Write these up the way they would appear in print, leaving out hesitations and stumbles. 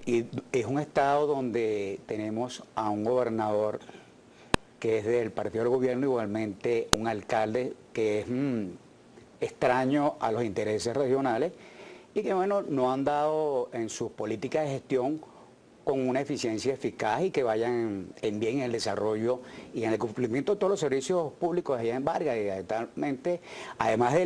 Y es un estado donde tenemos a un gobernador que es del partido del gobierno, igualmente un alcalde que es extraño a los intereses regionales y que, bueno, no han dado en sus políticas de gestión con una eficiencia eficaz y que vayan en bien en el desarrollo y en el cumplimiento de todos los servicios públicos allá en Vargas. Y actualmente, además de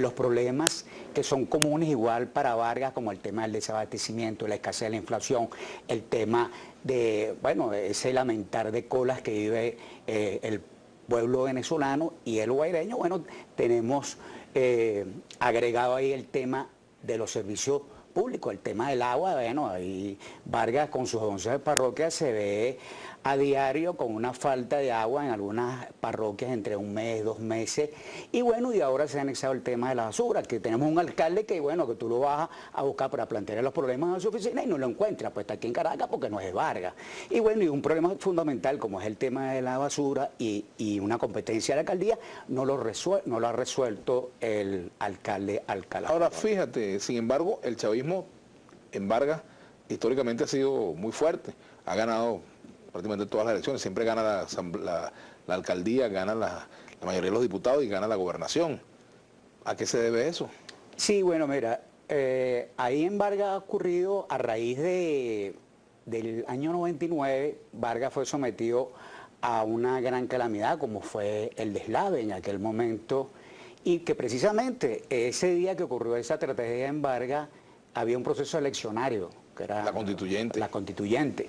los problemas que son comunes igual para Vargas, como el tema del desabastecimiento, la escasez de la inflación, el tema de, bueno, ese lamentar de colas que vive el pueblo venezolano y el guaireño, bueno, tenemos agregado ahí el tema de los servicios públicos, el tema del agua. Bueno, ahí Vargas con sus 11 parroquias se ve a diario con una falta de agua en algunas parroquias entre un mes, 2 meses. Y bueno, y ahora se ha anexado el tema de la basura, que tenemos un alcalde que, bueno, que tú lo vas a buscar para plantear los problemas en su oficina y no lo encuentras, pues está aquí en Caracas porque no es de Vargas. Y bueno, y un problema fundamental como es el tema de la basura y una competencia de la alcaldía, no lo ha resuelto el alcalde Alcalá. Ahora, fíjate, sin embargo, el chavismo en Vargas históricamente ha sido muy fuerte, ha ganado prácticamente todas las elecciones, siempre gana la alcaldía, gana la mayoría de los diputados y gana la gobernación. ¿A qué se debe eso? Sí, bueno, mira, ahí en Vargas ha ocurrido a raíz del año 99, Vargas fue sometido a una gran calamidad como fue el deslave en aquel momento y que precisamente ese día que ocurrió esa tragedia en Vargas había un proceso eleccionario, que era La constituyente. La constituyente.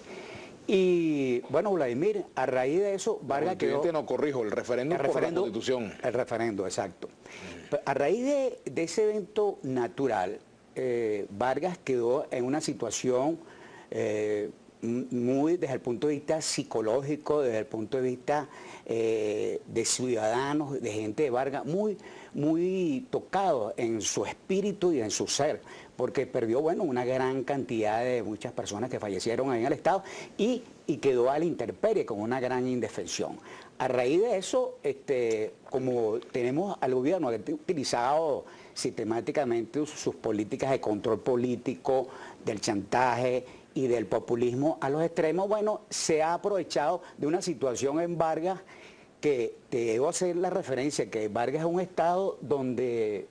Y bueno, Vladimir, a raíz de eso, Vargas quedó... No, corrijo, el referéndum por la Constitución. El referendo, exacto. A raíz de ese evento natural, Vargas quedó en una situación muy desde el punto de vista psicológico, desde el punto de vista de ciudadanos, de gente de Vargas, muy tocado en su espíritu y en su ser, porque perdió, bueno, una gran cantidad de muchas personas que fallecieron ahí en el Estado y quedó a la intemperie con una gran indefensión. A raíz de eso, como tenemos al gobierno que ha utilizado sistemáticamente sus políticas de control político, del chantaje y del populismo a los extremos, bueno, se ha aprovechado de una situación en Vargas que te debo hacer la referencia, que Vargas es un estado donde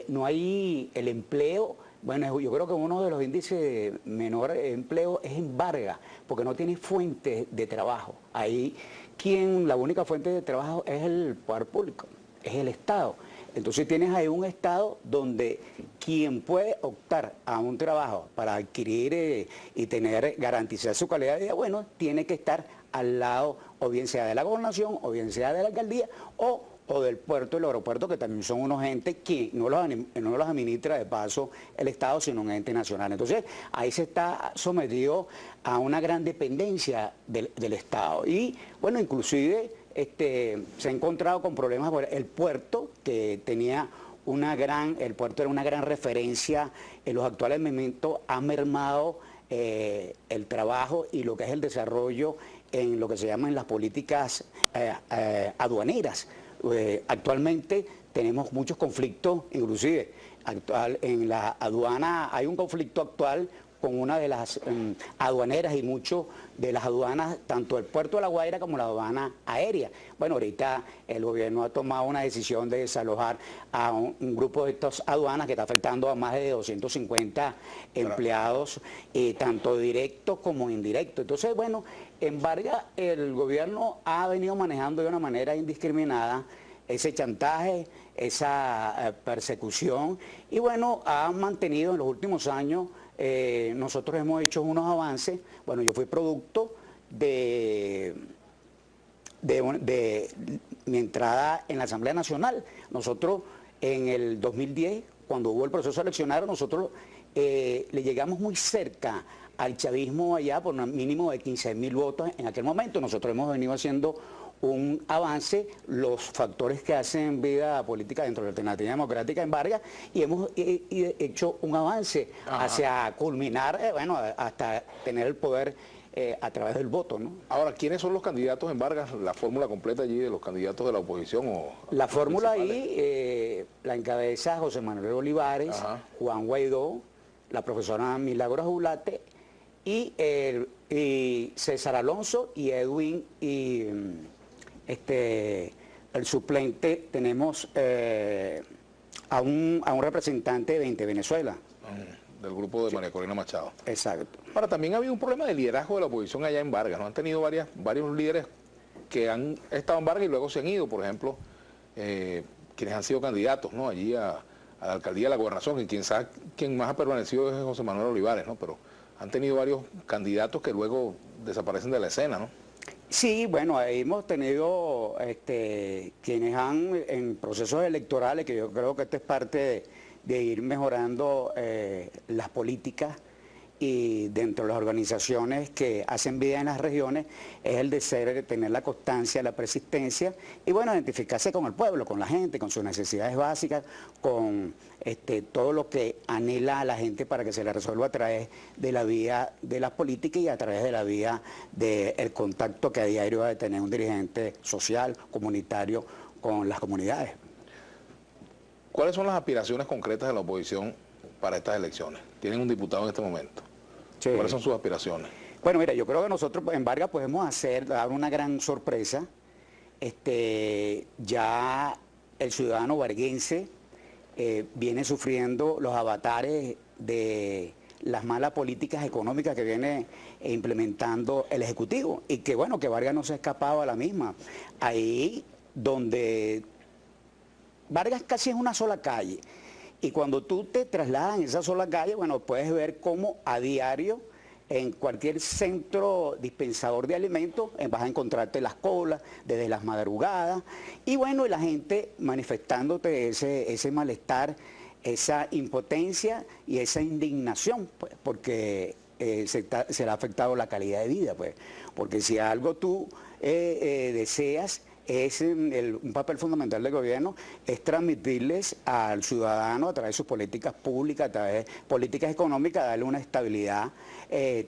no hay el empleo. Bueno, yo creo que uno de los índices de menor empleo es en Vargas, porque no tiene fuentes de trabajo. Ahí la única fuente de trabajo es el poder público, es el Estado. Entonces tienes ahí un Estado donde quien puede optar a un trabajo para adquirir y garantizar su calidad de vida, bueno, tiene que estar al lado, o bien sea de la gobernación, o bien sea de la alcaldía, o del puerto y el aeropuerto, que también son unos entes que no los administra de paso el Estado, sino un ente nacional. Entonces, ahí se está sometido a una gran dependencia del Estado. Y, bueno, inclusive se ha encontrado con problemas por el puerto, que tenía el puerto era una gran referencia en los actuales momentos, ha mermado el trabajo y lo que es el desarrollo en lo que se llaman las políticas aduaneras. Actualmente tenemos muchos conflictos, inclusive en la aduana hay un conflicto actual con una de las aduaneras y muchas de las aduanas, tanto el puerto de La Guaira como la aduana aérea. Bueno, ahorita el gobierno ha tomado una decisión de desalojar a un grupo de estas aduanas que está afectando a más de 250 empleados, tanto directos como indirectos. Entonces, bueno, en Vargas el gobierno ha venido manejando de una manera indiscriminada ese chantaje, esa persecución, y bueno, ha mantenido en los últimos años, nosotros hemos hecho unos avances. Bueno, yo fui producto de mi entrada en la Asamblea Nacional. Nosotros en el 2010, cuando hubo el proceso eleccionario, nosotros le llegamos muy cerca al chavismo allá por un mínimo de 15.000 votos en aquel momento. Nosotros hemos venido haciendo un avance, los factores que hacen vida política dentro de la alternativa democrática en Vargas, y hemos hecho un avance hacia culminar, bueno, hasta tener el poder a través del voto, ¿no? Ahora, ¿quiénes son los candidatos en Vargas? ¿La fórmula completa allí de los candidatos de la oposición? La fórmula ahí la encabeza José Manuel Olivares, Juan Guaidó, la profesora Milagros Aulate y César Alonso y Edwin y el suplente tenemos a un representante de Venezuela. Del grupo de María Corina Machado. Exacto. Ahora, también ha habido un problema de liderazgo de la oposición allá en Vargas, ¿no? Han tenido varios líderes que han estado en Vargas y luego se han ido, por ejemplo, quienes han sido candidatos, ¿no? Allí a la alcaldía de la Gobernación, y quien más ha permanecido es José Manuel Olivares, ¿no? Pero han tenido varios candidatos que luego desaparecen de la escena, ¿no? Sí, bueno, ahí hemos tenido quienes han en procesos electorales, que yo creo que esto es parte de ir mejorando las políticas, y dentro de las organizaciones que hacen vida en las regiones es el de tener la constancia, la persistencia y bueno, identificarse con el pueblo, con la gente, con sus necesidades básicas, con todo lo que anhela a la gente para que se le resuelva a través de la vía de las políticas y a través de la vía del contacto que a diario va a tener un dirigente social, comunitario con las comunidades. ¿Cuáles son las aspiraciones concretas de la oposición para estas elecciones? ¿Tienen un diputado en este momento? Sí. ¿Cuáles son sus aspiraciones? Bueno, mira, yo creo que nosotros en Vargas podemos dar una gran sorpresa. Ya el ciudadano varguense viene sufriendo los avatares de las malas políticas económicas que viene implementando el Ejecutivo y que bueno, que Vargas no se ha escapado a la misma. Ahí donde Vargas casi es una sola calle. Y cuando tú te trasladas en esa sola calle, bueno, puedes ver cómo a diario en cualquier centro dispensador de alimentos vas a encontrarte las colas desde las madrugadas. Y bueno, y la gente manifestándote ese malestar, esa impotencia y esa indignación, pues, porque se le ha afectado la calidad de vida, pues. Porque si algo tú deseas, un papel fundamental del gobierno es transmitirles al ciudadano a través de sus políticas públicas, a través de políticas económicas, darle una estabilidad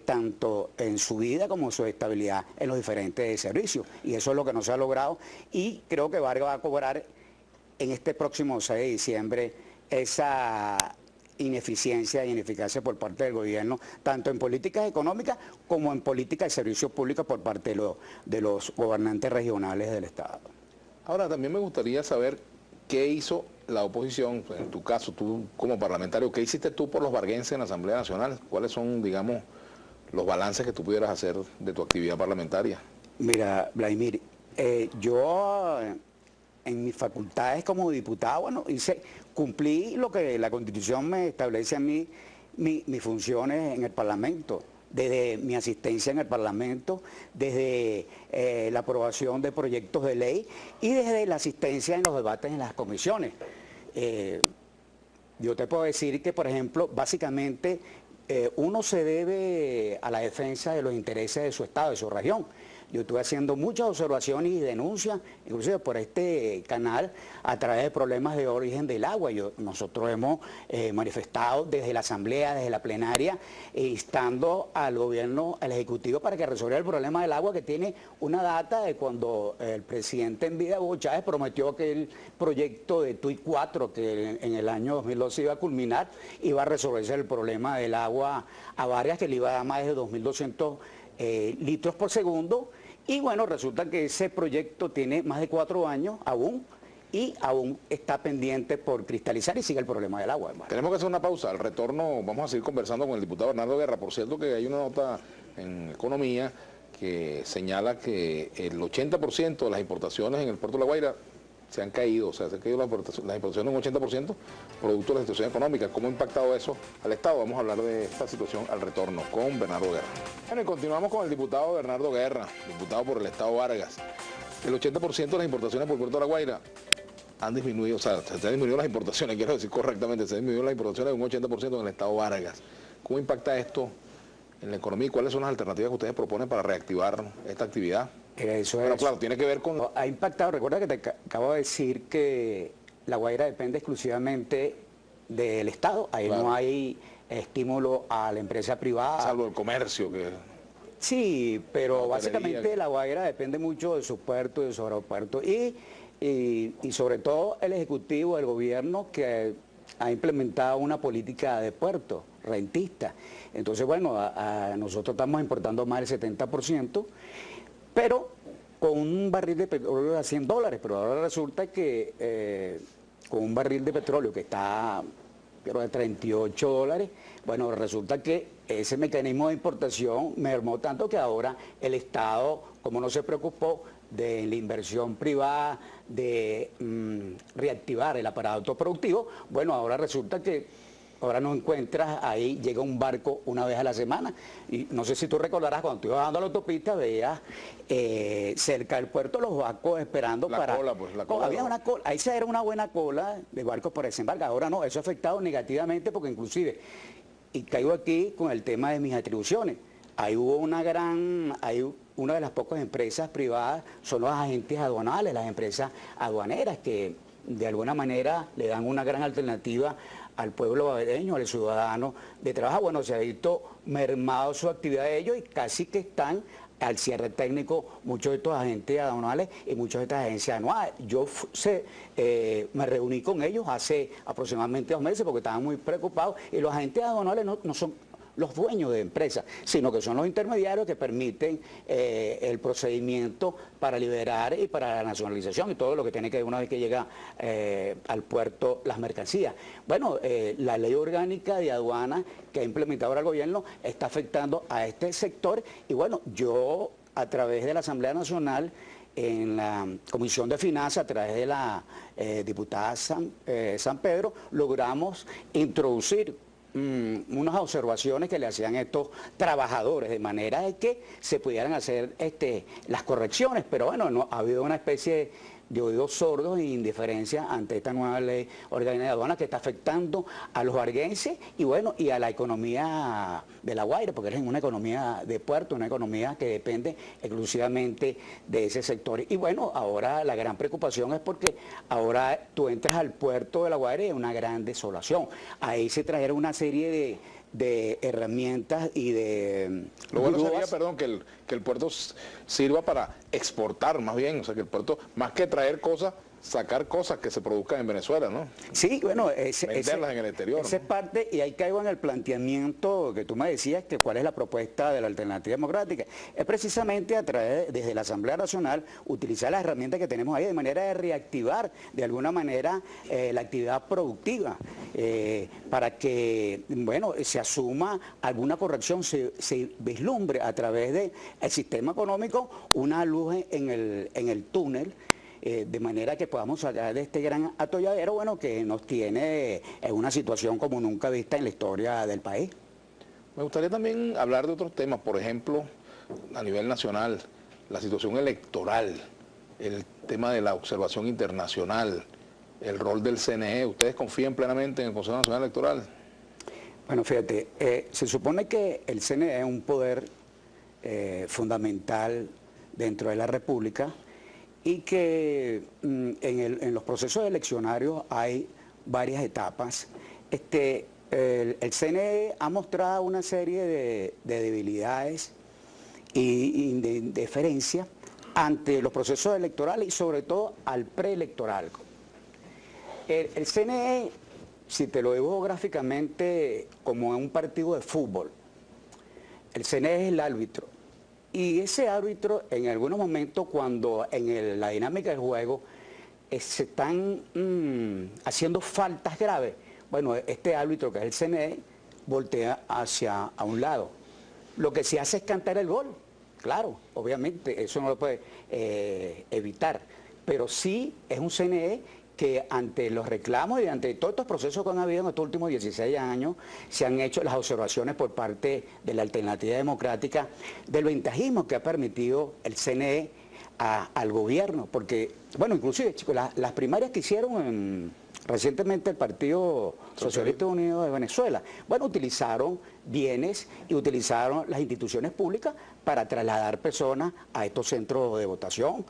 tanto en su vida como su estabilidad en los diferentes servicios. Y eso es lo que no se ha logrado y creo que Vargas va a cobrar en este próximo 6 de diciembre esa ineficiencia e ineficacia por parte del gobierno, tanto en políticas económicas como en políticas de servicios públicos por parte de los gobernantes regionales del Estado. Ahora, también me gustaría saber qué hizo la oposición, en tu caso, tú como parlamentario, ¿qué hiciste tú por los varguenses en la Asamblea Nacional? ¿Cuáles son, digamos, los balances que tú pudieras hacer de tu actividad parlamentaria? Mira, Vladimir, yo en mis facultades como diputado, bueno, cumplí lo que la Constitución me establece a mí, mis funciones en el Parlamento, desde mi asistencia en el Parlamento, desde la aprobación de proyectos de ley y desde la asistencia en los debates en las comisiones. Yo te puedo decir que, por ejemplo, básicamente uno se debe a la defensa de los intereses de su Estado, de su región. Yo estuve haciendo muchas observaciones y denuncias, inclusive por este canal, a través de problemas de origen del agua. Nosotros hemos manifestado desde la Asamblea, desde la plenaria, instando al gobierno, al Ejecutivo, para que resuelva el problema del agua, que tiene una data de cuando el presidente en vida, Hugo Chávez, prometió que el proyecto de TUI 4, que en el año 2012 iba a culminar, iba a resolverse el problema del agua a Vargas, que le iba a dar más de 2.200 litros por segundo. Y bueno, resulta que ese proyecto tiene más de 4 años aún y aún está pendiente por cristalizar y sigue el problema del agua. Además. Tenemos que hacer una pausa. Al retorno vamos a seguir conversando con el diputado Bernardo Guerra. Por cierto que hay una nota en Economía que señala que el 80% de las importaciones en el puerto de La Guaira se han caído, o sea, se han caído las importaciones un 80% producto de la situación económica. ¿Cómo ha impactado eso al Estado? Vamos a hablar de esta situación al retorno con Bernardo Guerra. Bueno, y continuamos con el diputado Bernardo Guerra, diputado por el Estado Vargas. El 80% de las importaciones por el puerto de La Guaira han disminuido, o sea, se han disminuido las importaciones, quiero decir correctamente, se han disminuido las importaciones de un 80% en el Estado Vargas. ¿Cómo impacta esto en la economía y cuáles son las alternativas que ustedes proponen para reactivar esta actividad? Bueno, claro, tiene que ver con... Ha impactado, recuerda que te acabo de decir que La Guaira depende exclusivamente del Estado, ahí claro. No hay estímulo a la empresa privada. Salvo el comercio que... Sí, pero básicamente La Guaira depende mucho de su puerto y de su aeropuerto y sobre todo el Ejecutivo, el gobierno que ha implementado una política de puerto. rentistas. Entonces, bueno, nosotros estamos importando más del 70%, pero con un barril de petróleo a $100, pero ahora resulta que con un barril de petróleo que está, creo, de $38, bueno, resulta que ese mecanismo de importación mermó tanto que ahora el Estado, como no se preocupó de la inversión privada, de reactivar el aparato productivo, bueno, ahora resulta que ahora no encuentras ahí, llega un barco una vez a la semana. Y no sé si tú recordarás, cuando tú ibas bajando a la autopista, veías cerca del puerto los barcos esperando la cola, pues, la cola. Había una cola, ahí se era una buena cola de barcos para desembarcar. Ahora no, eso ha afectado negativamente porque inclusive, y caigo aquí con el tema de mis atribuciones, ahí hubo una de las pocas empresas privadas, son los agentes aduanales, las empresas aduaneras que de alguna manera le dan una gran alternativa al pueblo babereño, al ciudadano de trabajo. Bueno, se ha visto mermado su actividad de ellos y casi que están al cierre técnico muchos de estos agentes aduanales y muchas de estas agencias anuales. Yo me reuní con ellos hace aproximadamente 2 meses porque estaban muy preocupados y los agentes aduanales no son los dueños de empresas, sino que son los intermediarios que permiten el procedimiento para liberar y para la nacionalización y todo lo que tiene que ver una vez que llega al puerto las mercancías. Bueno, la ley orgánica de aduana que ha implementado ahora el gobierno está afectando a este sector y bueno, yo a través de la Asamblea Nacional en la Comisión de Finanzas, a través de la diputada San Pedro, logramos introducir unas observaciones que le hacían estos trabajadores, de manera de que se pudieran hacer las correcciones, pero bueno, ha habido una especie de oídos sordos e indiferencia ante esta nueva ley orgánica de aduana que está afectando a los varguenses y bueno, y a la economía de La Guaira, porque es una economía de puerto, una economía que depende exclusivamente de ese sector. Y bueno, ahora la gran preocupación es porque ahora tú entras al puerto de La Guaira y es una gran desolación. Ahí se trajeron una serie de herramientas y de... Lo bueno sería, perdón, que el puerto sirva para exportar más bien, o sea, que el puerto, más que traer cosas, sacar cosas que se produzcan en Venezuela, ¿no? Sí, bueno, venderlas en el exterior. Esa es parte, y ahí caigo en el planteamiento que tú me decías, que cuál es la propuesta de la Alternativa Democrática. Es precisamente a través, desde la Asamblea Nacional, utilizar las herramientas que tenemos ahí de manera de reactivar de alguna manera la actividad productiva, para que, bueno, se asuma alguna corrección, se vislumbre a través del sistema económico una luz en el túnel, de manera que podamos sacar de este gran atolladero, bueno, que nos tiene en una situación como nunca vista en la historia del país. Me gustaría también hablar de otros temas, por ejemplo, a nivel nacional, la situación electoral, el tema de la observación internacional, el rol del CNE. ¿Ustedes confían plenamente en el Consejo Nacional Electoral? Bueno, fíjate, se supone que el CNE es un poder fundamental dentro de la República, y que en los procesos eleccionarios hay varias etapas. El CNE ha mostrado una serie de debilidades y de indiferencia ante los procesos electorales y sobre todo al preelectoral. El CNE, si te lo digo gráficamente, como en un partido de fútbol, el CNE es el árbitro. Y ese árbitro, en algunos momentos, cuando en la dinámica del juego se están haciendo faltas graves, bueno, este árbitro, que es el CNE, voltea hacia a un lado. Lo que se hace es cantar el gol, claro, obviamente, eso no lo puede evitar, pero sí es un CNE que ante los reclamos y ante todos estos procesos que han habido en estos últimos 16 años, se han hecho las observaciones por parte de la Alternativa Democrática del ventajismo que ha permitido el CNE al gobierno, porque, bueno, inclusive, chicos, las primarias que hicieron recientemente el Partido Socialista Unido de Venezuela, bueno, utilizaron bienes y utilizaron las instituciones públicas para trasladar personas a estos centros de votación.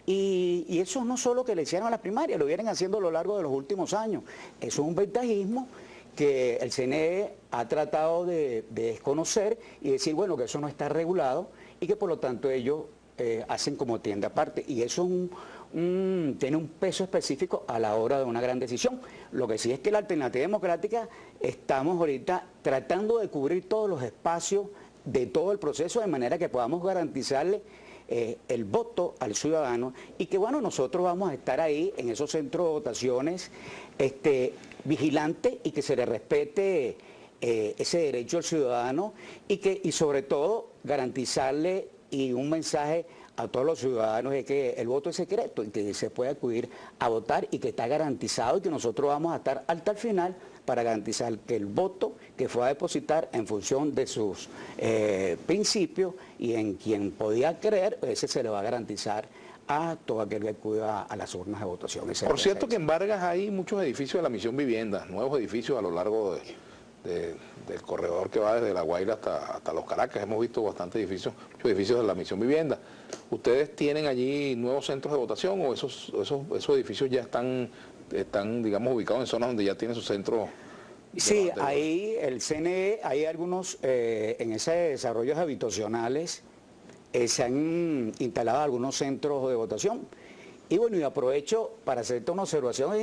Y eso no solo que le hicieron a las primarias, lo vienen haciendo a lo largo de los últimos años. Eso es un ventajismo que el CNE ha tratado de desconocer y decir, bueno, que eso no está regulado y que por lo tanto ellos hacen como tienda aparte. Y eso es tiene un peso específico a la hora de una gran decisión. Lo que sí es que la Alternativa Democrática estamos ahorita tratando de cubrir todos los espacios de todo el proceso de manera que podamos garantizarle el voto al ciudadano y que bueno, nosotros vamos a estar ahí en esos centros de votaciones vigilantes y que se le respete ese derecho al ciudadano y sobre todo garantizarle y un mensaje a todos los ciudadanos es que el voto es secreto y que se puede acudir a votar y que está garantizado y que nosotros vamos a estar hasta el final para garantizar que el voto que fue a depositar en función de sus principios y en quien podía creer, ese se le va a garantizar a todo aquel que acuda a las urnas de votación. Por cierto que en Vargas hay muchos edificios de la Misión Vivienda, nuevos edificios a lo largo del corredor que va desde La Guaira hasta Los Caracas. Hemos visto bastantes edificios, muchos edificios de la Misión Vivienda. ¿Ustedes tienen allí nuevos centros de votación o esos edificios ya están, digamos, ubicados en zonas donde ya tienen su centro? Sí, ahí el CNE, hay algunos, en esos desarrollos habitacionales, se han instalado algunos centros de votación. Y bueno, y aprovecho para hacerte una observación,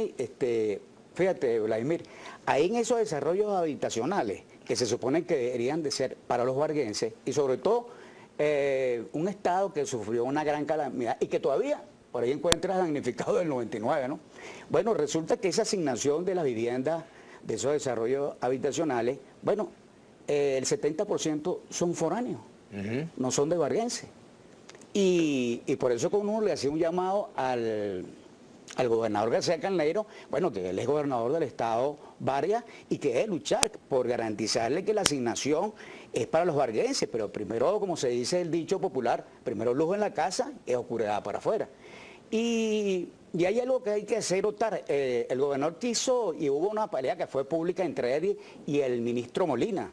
fíjate, Vladimir, ahí en esos desarrollos habitacionales, que se supone que deberían de ser para los varguenses, y sobre todo un estado que sufrió una gran calamidad y que todavía por ahí encuentras damnificado del 99, ¿no? Bueno, resulta que esa asignación de las viviendas de esos desarrollos habitacionales, bueno, el 70% son foráneos, no son de varguenses. Y por eso con uno le hacía un llamado al gobernador García Carneiro, bueno, que él es gobernador del estado Vargas y que debe luchar por garantizarle que la asignación es para los varguenses, pero primero, como se dice el dicho popular, primero lujo en la casa es oscuridad para afuera. Y hay algo que hay que hacer notar, el gobernador quiso y hubo una pelea que fue pública entre él y el ministro Molina,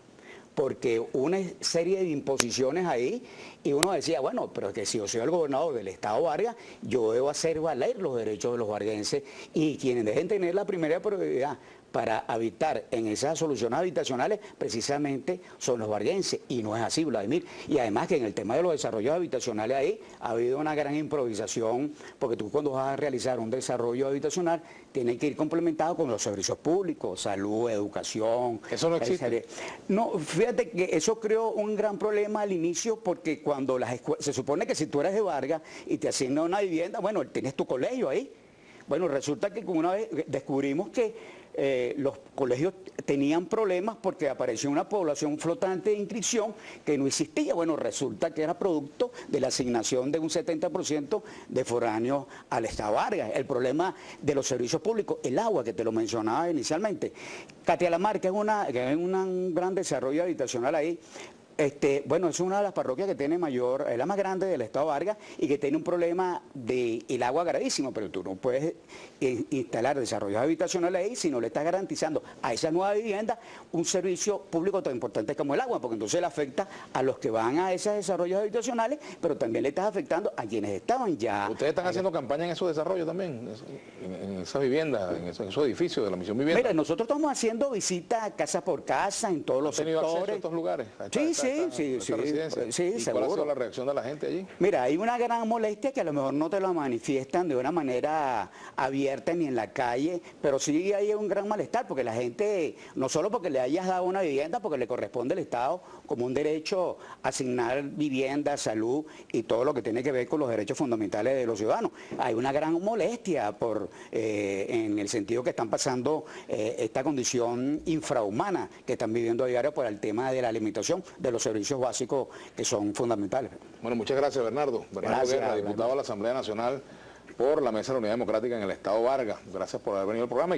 porque hubo una serie de imposiciones ahí y uno decía, bueno, pero es que si yo soy el gobernador del estado Vargas, yo debo hacer valer los derechos de los varguenses y quienes deben tener la primera prioridad para habitar en esas soluciones habitacionales precisamente son los varguenses y no es así, Vladimir. Y además que en el tema de los desarrollos habitacionales ahí ha habido una gran improvisación porque tú cuando vas a realizar un desarrollo habitacional tiene que ir complementado con los servicios públicos, salud, educación. ¿Eso no existe? No, fíjate que eso creó un gran problema al inicio porque cuando se supone que si tú eres de Vargas y te asignan una vivienda, bueno, tienes tu colegio ahí. Bueno, resulta que una vez descubrimos que los colegios tenían problemas porque apareció una población flotante de inscripción que no existía. Bueno, resulta que era producto de la asignación de un 70% de foráneos al estado Vargas. El problema de los servicios públicos, el agua, que te lo mencionaba inicialmente. Catialamar, que es un gran desarrollo habitacional ahí, bueno, es una de las parroquias que tiene mayor, es la más grande del estado Vargas y que tiene un problema del agua gravísimo, pero tú no puedes instalar desarrollos habitacionales ahí si no le estás garantizando a esa nueva vivienda un servicio público tan importante como el agua, porque entonces le afecta a los que van a esos desarrollos habitacionales, pero también le estás afectando a quienes estaban ya. ¿Ustedes están haciendo campaña en esos desarrollos también, en esas viviendas, en esos edificios de la Misión Vivienda? Mira, nosotros estamos haciendo visitas casa por casa en todos los sectores. ¿Has tenido acceso a estos lugares? Sí, ¿Y seguro. cuál ha sido la reacción de la gente allí? Mira, hay una gran molestia que a lo mejor no te lo manifiestan de una manera abierta ni en la calle, pero sí hay un gran malestar porque la gente, no solo porque le hayas dado una vivienda, porque le corresponde al Estado como un derecho a asignar vivienda, salud y todo lo que tiene que ver con los derechos fundamentales de los ciudadanos. Hay una gran molestia en el sentido que están pasando esta condición infrahumana que están viviendo a diario por el tema de la limitación de los servicios básicos que son fundamentales. Bueno, muchas gracias, Bernardo. Bernardo Guerra, diputado de la Asamblea Nacional por la Mesa de la Unidad Democrática en el estado Vargas. Gracias por haber venido al programa.